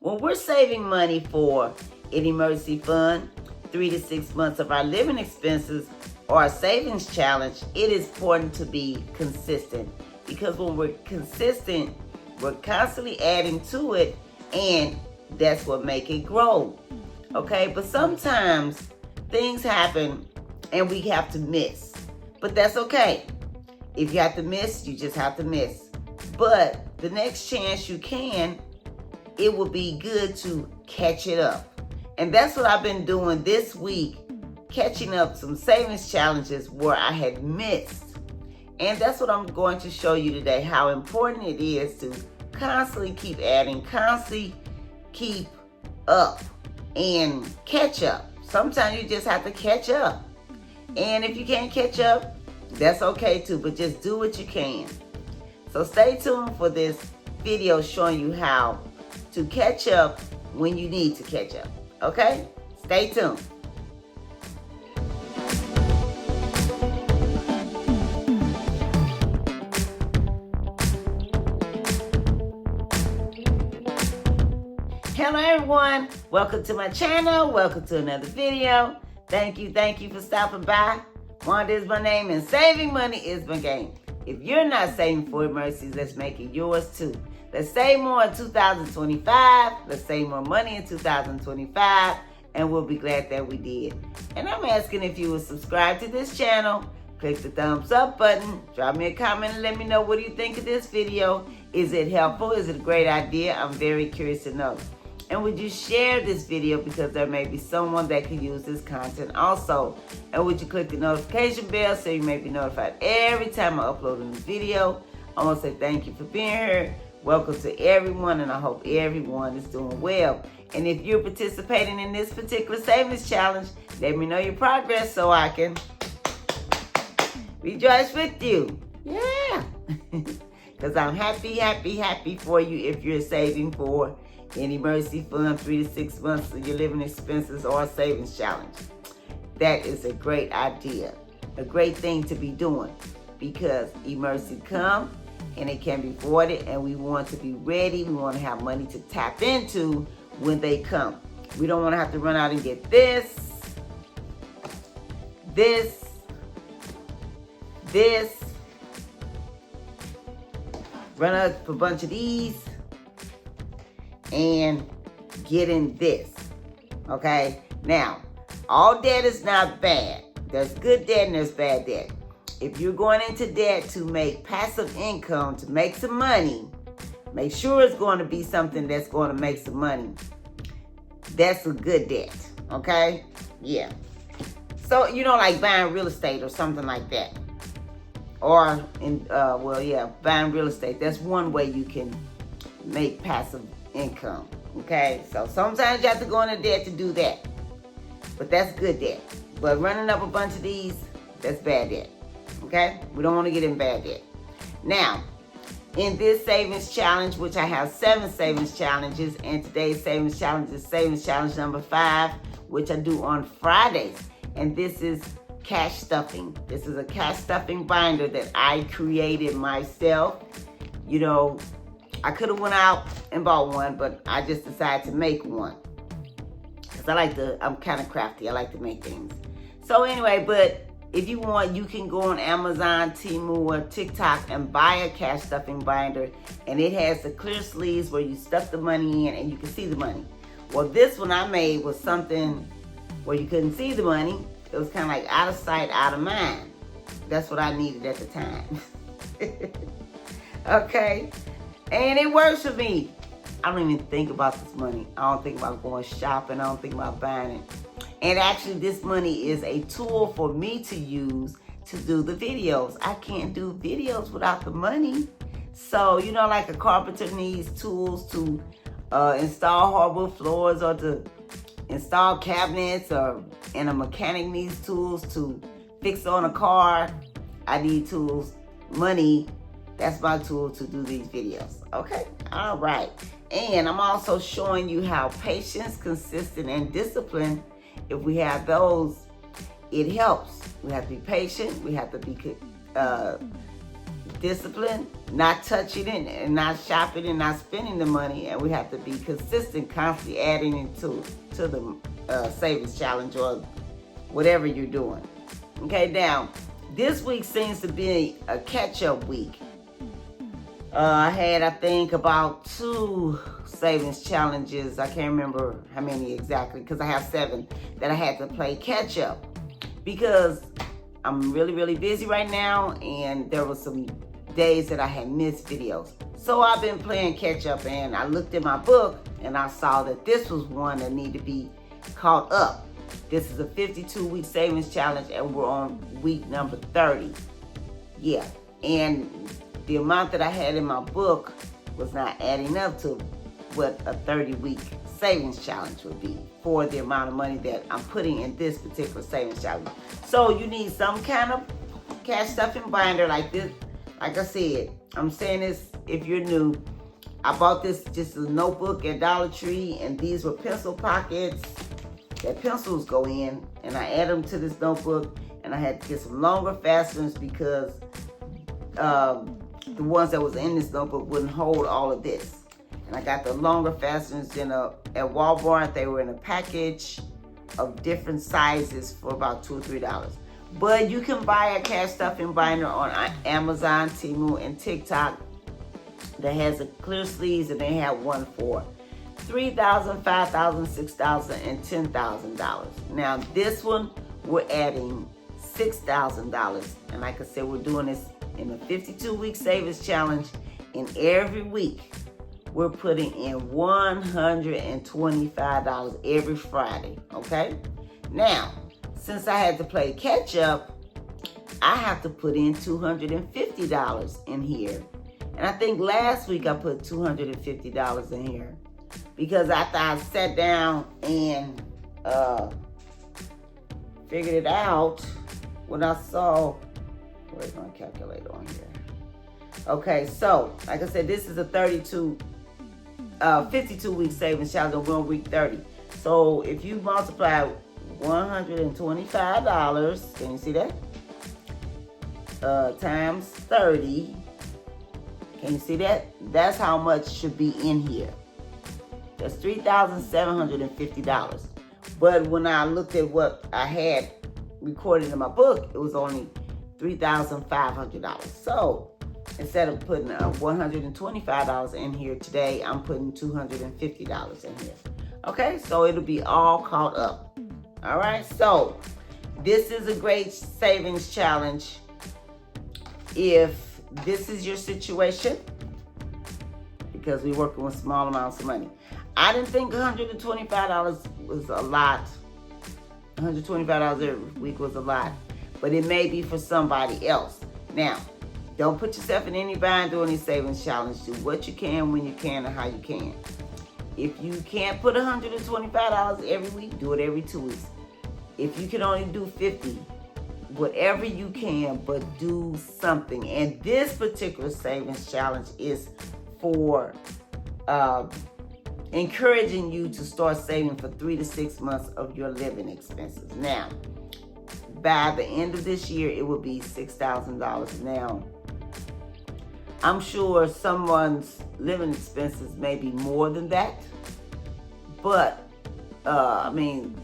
When we're saving money for an emergency fund, 3 to 6 months of our living expenses, or a savings challenge, it is important to be consistent. Because when we're consistent, we're constantly adding to it, and that's what makes it grow. Okay, but sometimes things happen and we have to miss. But that's okay. If you have to miss, you just have to miss. But the next chance you can, it will be good to catch it up. And that's what I've been doing this week, catching up some savings challenges where I had missed. And that's what I'm going to show you today, how important it is to constantly keep adding, constantly keep up and catch up. Sometimes you just have to catch up. And if you can't catch up, that's okay too, but just do what you can. So stay tuned for this video showing you how to catch up when you need to catch up. Okay? Stay tuned. Hello everyone, welcome to my channel, welcome to another video. Thank you for stopping by. Wanda is my name and saving money is my game. If you're not saving for emergencies, let's make it yours too. Let's save more in 2025, let's save more money in 2025, and we'll be glad that we did. And I'm asking if you will subscribe to this channel, click the thumbs up button, drop me a comment and let me know what do you think of this video. Is it helpful? Is it a great idea? I'm very curious to know. And would you share this video because there may be someone that could use this content also. And would you click the notification bell so you may be notified every time I upload a new video. I want to say thank you for being here. Welcome to everyone, and I hope everyone is doing well. And if you're participating in this particular savings challenge, let me know your progress so I can rejoice with you. Yeah. Because I'm happy for you if you're saving for an emergency fund, 3 to 6 months of your living expenses, or a savings challenge. That is a great idea, a great thing to be doing, because emergency come and it can be avoided, and we want to be ready. We want to have money to tap into when they come. We don't want to have to run out and get this, run out for a bunch of these, and getting this. Okay? Now, all debt is not bad. There's good debt and there's bad debt. If you're going into debt to make passive income, to make some money, make sure it's going to be something that's going to make some money. That's a good debt. Okay? Yeah. So, like buying real estate or something like that. Or, buying real estate. That's one way you can make passive income. Okay? So, sometimes you have to go into debt to do that. But that's good debt. But running up a bunch of these, that's bad debt. Okay? We don't want to get in bad debt. Now, in this savings challenge, which I have 7 savings challenges, and today's savings challenge is savings challenge number 5, which I do on Fridays. And this is cash stuffing. This is a cash stuffing binder that I created myself. I could have went out and bought one, but I just decided to make one. Because I'm kind of crafty. I like to make things. So anyway, but if you want, you can go on Amazon, Temu, or TikTok and buy a cash stuffing binder. And it has the clear sleeves where you stuff the money in and you can see the money. Well, this one I made was something where you couldn't see the money. It was kind of like out of sight, out of mind. That's what I needed at the time. Okay? And it works for me. I don't even think about this money. I don't think about going shopping. I don't think about buying it. And actually, this money is a tool for me to use to do the videos. I can't do videos without the money. So, like a carpenter needs tools to install hardwood floors or to install cabinets, and a mechanic needs tools to fix on a car. I need tools, money. That's my tool to do these videos. Okay? All right. And I'm also showing you how patience, consistent, and discipline, if we have those, it helps. We have to be patient. We have to be discipline, not touching it, and not shopping and not spending the money. And we have to be consistent, constantly adding it to the savings challenge or whatever you're doing. Okay, now this week seems to be a catch-up week. I had, I think, about 2 savings challenges. I can't remember how many exactly because I have 7 that I had to play catch-up because I'm really, really busy right now, and there were some days that I had missed videos. So I've been playing catch-up, and I looked at my book, and I saw that this was one that needed to be caught up. This is a 52-week savings challenge, and we're on week number 30. Yeah, and the amount that I had in my book was not adding up to what a 30-week savings challenge would be for the amount of money that I'm putting in this particular savings challenge. So you need some kind of cash stuffing binder like this. Like I said, I'm saying this if you're new. I bought this just a notebook at Dollar Tree, and these were pencil pockets that pencils go in, and I add them to this notebook, and I had to get some longer fasteners because the ones that was in this notebook wouldn't hold all of this. And I got the longer fasteners at Walmart. They were in a package of different sizes for about $2 or $3. But you can buy a cash stuffing binder on Amazon, Temu, and TikTok that has a clear sleeves, and they have one for $3,000, $5,000, $6,000, and $10,000. Now this one, we're adding $6,000. And like I said, we're doing this in a 52-week savings challenge, and every week we're putting in $125 every Friday, okay? Now, since I had to play catch up, I have to put in $250 in here. And I think last week I put $250 in here because after I sat down and figured it out, when I saw, where's my calculator on here? Okay, so like I said, this is a 52-week savings challenge, and we're on week 30. So if you multiply $125, can you see that? Times 30, can you see that? That's how much should be in here. That's $3,750. But when I looked at what I had recorded in my book, it was only $3,500. So instead of putting $125 in here today, I'm putting $250 in here. Okay, so it'll be all caught up. All right, so this is a great savings challenge if this is your situation, because we're working with small amounts of money. I didn't think $125 was a lot. $125 every week was a lot, but it may be for somebody else. Now, don't put yourself in any bind doing these savings challenge. Do what you can, when you can, and how you can. If you can't put $125 every week, do it every 2 weeks. If you can only do 50, whatever you can, but do something. And this particular savings challenge is for encouraging you to start saving for 3 to 6 months of your living expenses. Now, by the end of this year, it will be $6,000. Now, I'm sure someone's living expenses may be more than that, but I mean,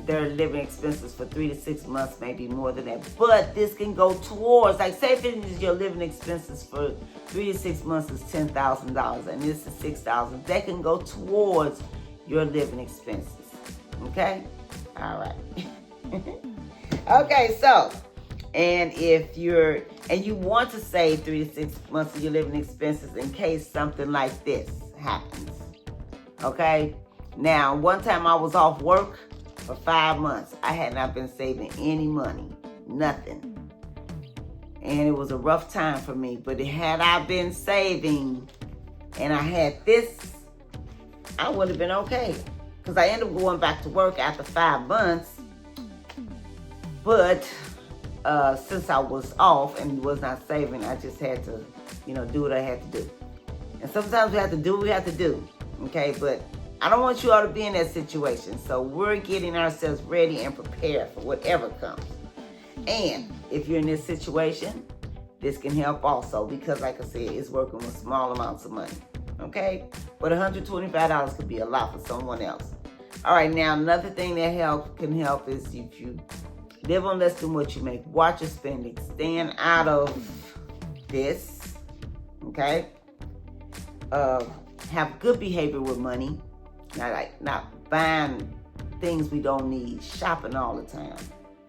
their living expenses for 3 to 6 months may be more than that. But this can go towards, like say if it is your living expenses for 3 to 6 months is $10,000 and this is $6,000, that can go towards your living expenses. Okay? All right. Okay, so, and if you want to save 3 to 6 months of your living expenses in case something like this happens. Okay? Now, one time I was off work for 5 months. I had not been saving any money, nothing. And it was a rough time for me. But had I been saving and I had this, I would have been okay. Because I ended up going back to work after 5 months. But since I was off and was not saving, I just had to, do what I had to do. And sometimes we have to do what we have to do. Okay, but I don't want you all to be in that situation. So we're getting ourselves ready and prepared for whatever comes. And if you're in this situation, this can help also, because like I said, it's working with small amounts of money. Okay? But $125 could be a lot for someone else. All right, now another thing that can help is if you live on less than what you make, watch your spending. Stand out of this. Okay? Have good behavior with money. Not buying things we don't need, shopping all the time.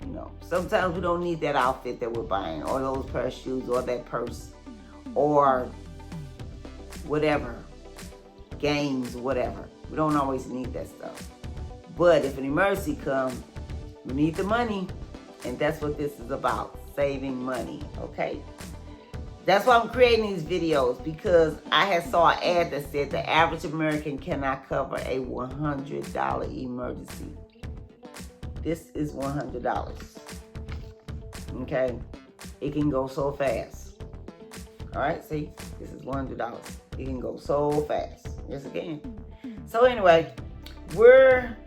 You know, sometimes we don't need that outfit that we're buying, or those pair of shoes, or that purse, or whatever, games, whatever. We don't always need that stuff. But if an emergency comes, we need the money, and that's what this is about, saving money, okay? That's why I'm creating these videos, because I had saw an ad that said the average American cannot cover a $100 emergency. This is $100. Okay? It can go so fast. All right, see? This is $100. It can go so fast. Yes, it can. So anyway, we're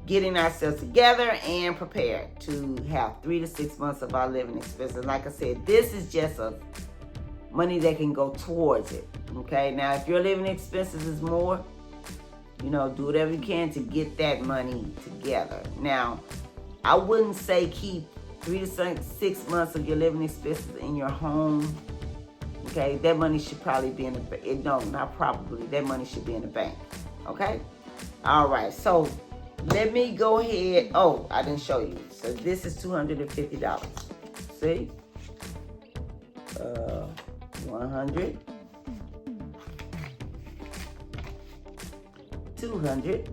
getting ourselves together and prepared to have 3 to 6 months of our living expenses. Like I said, this is just a money that can go towards it. Okay? Now, if your living expenses is more, you know, do whatever you can to get that money together. Now, I wouldn't say keep 3 to 6 months of your living expenses in your home. Okay, that money should probably be in the bank. No, not probably. That money should be in the bank. Okay? All right, so let me go ahead. Oh, I didn't show you. So this is $250. See? 100. 200,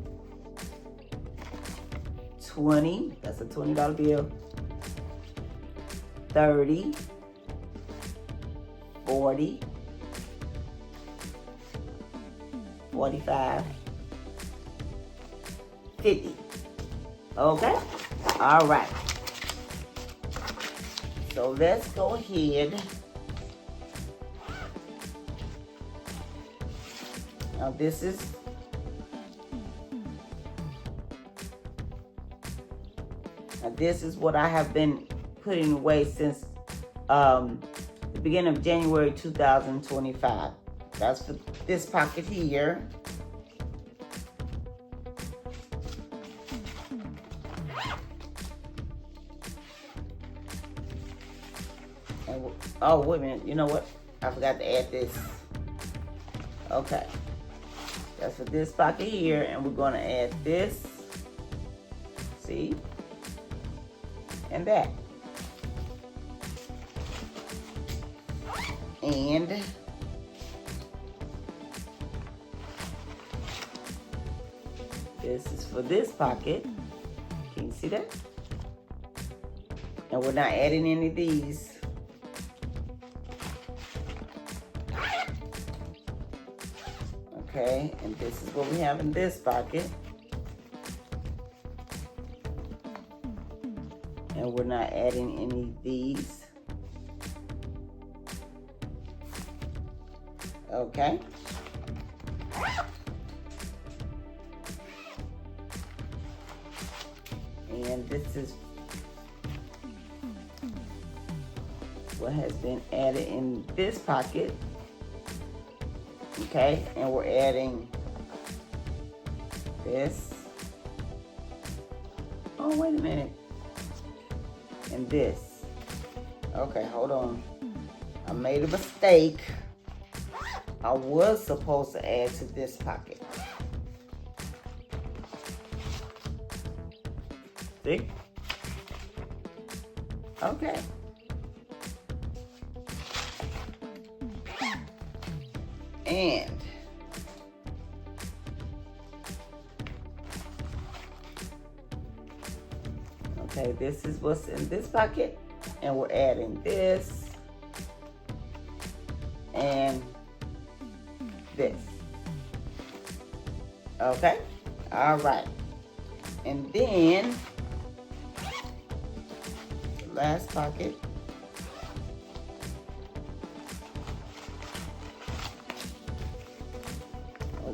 20, that's a $20 bill, 30, 40, 45, 50. Okay? All right. So let's go ahead. Now this is what I have been putting away since the beginning of January 2025. That's for this pocket here. And oh, wait a minute. You know what? I forgot to add this. Okay. That's for this pocket here, and we're going to add this. See? And that. And this is for this pocket. Can you see that? And we're not adding any of these. Okay, and this is what we have in this pocket. And we're not adding any of these. Okay. And this is what has been added in this pocket. Okay, and we're adding this. Oh, wait a minute. And this. Okay, hold on. I made a mistake. I was supposed to add to this pocket. See? Okay. And okay, this is what's in this pocket, and we're adding this and this. Okay, all right, and then the last pocket.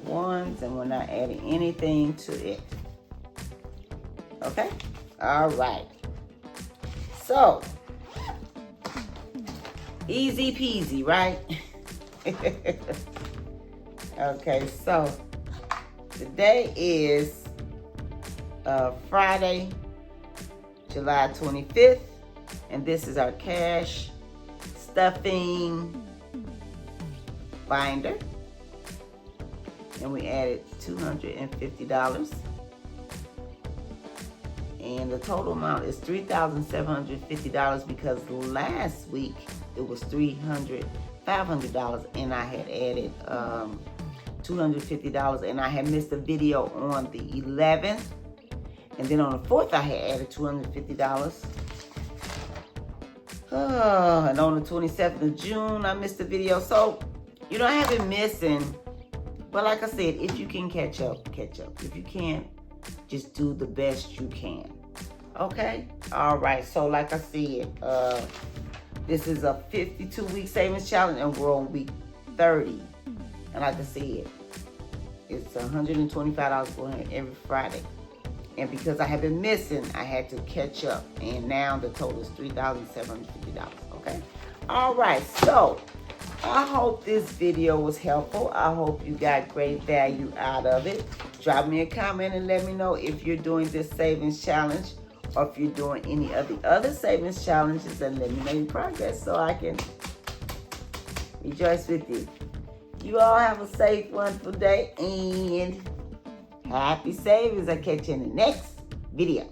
Ones, and we're not adding anything to it. Okay? All right. So, Easy peasy, right? Okay, so today is Friday, July 25th, and this is our cash stuffing binder. And we added $250. And the total amount is $3,750 because last week it was $500, and I had added $250, and I had missed a video on the 11th, and then on the 4th I had added $250. And on the 27th of June I missed a video. So, you know, I have been missing, but like I said, if you can catch up, catch up. If you can't, just do the best you can. Okay? All right. So like I said, this is a 52-week savings challenge, and we're on week 30. And like I said, it's $125 going every Friday. And because I have been missing, I had to catch up. And now the total is $3,750. Okay? All right. So I hope this video was helpful. I hope you got great value out of it. Drop me a comment and let me know if you're doing this savings challenge or if you're doing any of the other savings challenges, and let me know your progress so I can rejoice with you. You all have a safe, wonderful day, and happy savings. I'll catch you in the next video.